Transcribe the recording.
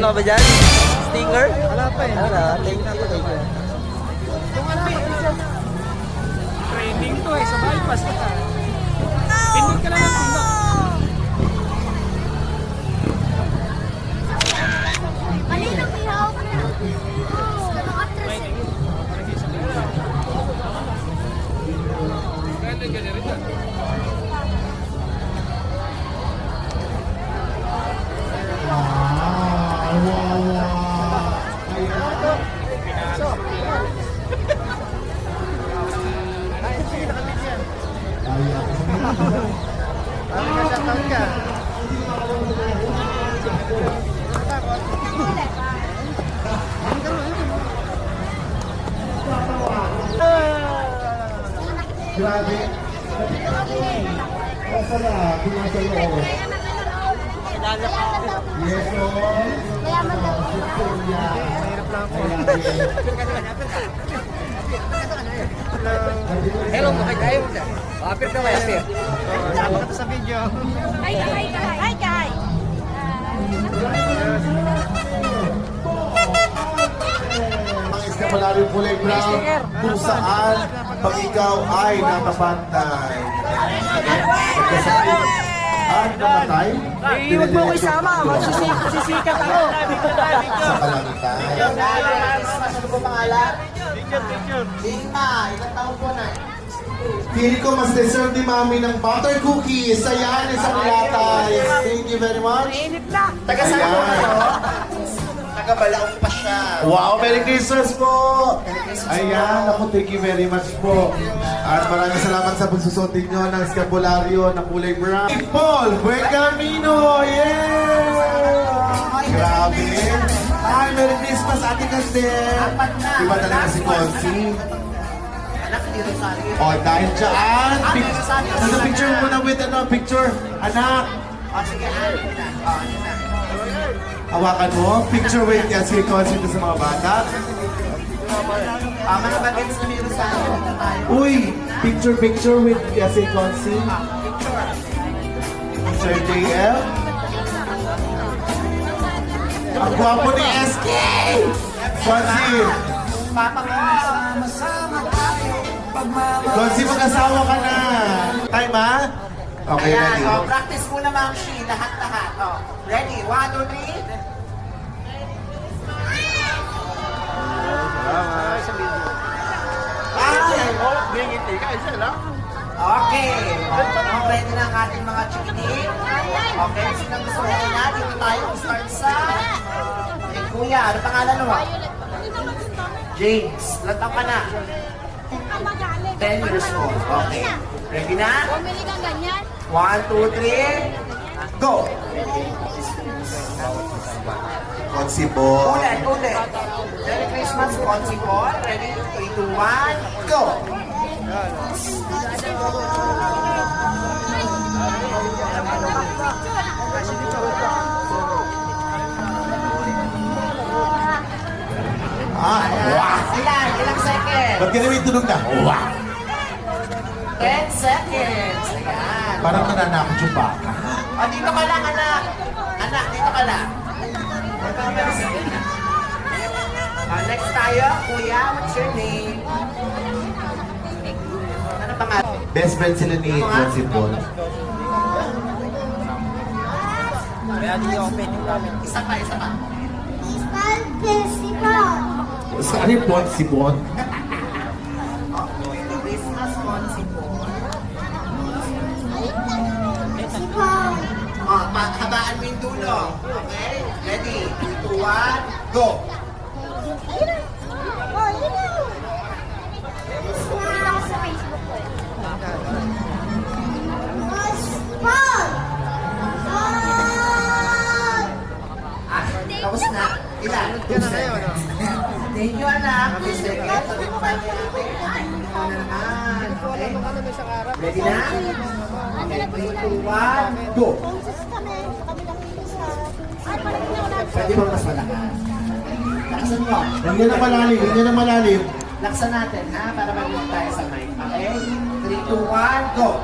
ka ba dyan? Sticker? Wala pa eh. Wala, thank you. Training to eh, sa bypass ka. Pindot ka lang ng pindot. Malinang ihaw ko na. Grabe. Asa na? Pinasa loob. Yes, o. Mahirap lang po. Hello, mga kayo. Apir ka ba, apir? Salamat sa video. Hi, guys. Hi, guys. Ang isla malalim kulay brown kung saan pag ikaw ay nakapantay. Nagkasakit at namatay. Huwag mo ko isama. Magsisikat ako. Sa kalangitan. Ano po pangalan? Picture. Lima. Ilang taon po na? Feeling ko mas deserve ni Mami ng butter cookies. Ayan, isang latay. Thank you very much. Init na. Taga saan po kayo? Taga Balaong pa siya. Wow, Merry Christmas po! Ayan, ako, thank you very much po. At maraming salamat sa pagsusundin nyo ng scapularyo na kulay brown. Paul, buen camino! Yeah! Grabe! Ay, Merry Christmas, Ate Candel! Iba talaga si Consi. Anak ni Rosario. O, dahil dyan, picture mo na with picture, anak. O, sige, ano na? O, ano na? Hawakan mo, picture with si Consi sa mga bata. Mga bagets na ni Rosario. Ito tayo. Uy, picture with si Consi. Picture. Sir JL. Ang gwapo ni SK! Consi! Papa ko. Consi, mag-asawa ka na! Time, ha? Okay, Ayan, ready? o, practice muna, Ma'am Shi. Lahat-lahat. O, ready? 1, 2, 3. Okay. Ready na ang ating mga chikiting. Okay, sino gusto mo na? Dito tayo. Start sa... Kuya, ano pangalan mo? James. Ilan taon ka na? 10 years old. Okay. Ready na? Bumili kang ganyan. 1, 2, 3. Go! Consi po. Ulit. Merry Christmas, Consi Paul. Ready? 3, 2, 1, go! Wow! Ilang seconds? Ba't ka namin tunog na? Wow! 10 seconds. Ayan. Parang nananakot yung baka. O, dito ka lang, anak. Anak, dito ka lang. Next tayo, kuya. What's your name? Ano pangalan? Best friend sila ni Consi Paul. Isa pa. Istal Festival. Saan yung Consi Paul? Merry Christmas, Consi Paul. Festival. Habaan mo yung dulo. Okay? Ready? 3, 2, 1, go! Nakita ko sa Facebook ko eh. Festival. Tapos na. Ilan? Thank you, anak. Please, second. Sabi mo kayo natin. Ikaw na naman. Okay? Ready na? Okay, 3, 2, 1, go! Boses kami sa kabilang isa. Ay, parang Pwede mo mas malakas. Lakasan mo. Hindi na malalim. Laksan natin, ha? Para mag-move tayo sa mic. Okay? 3, 2, 1, go!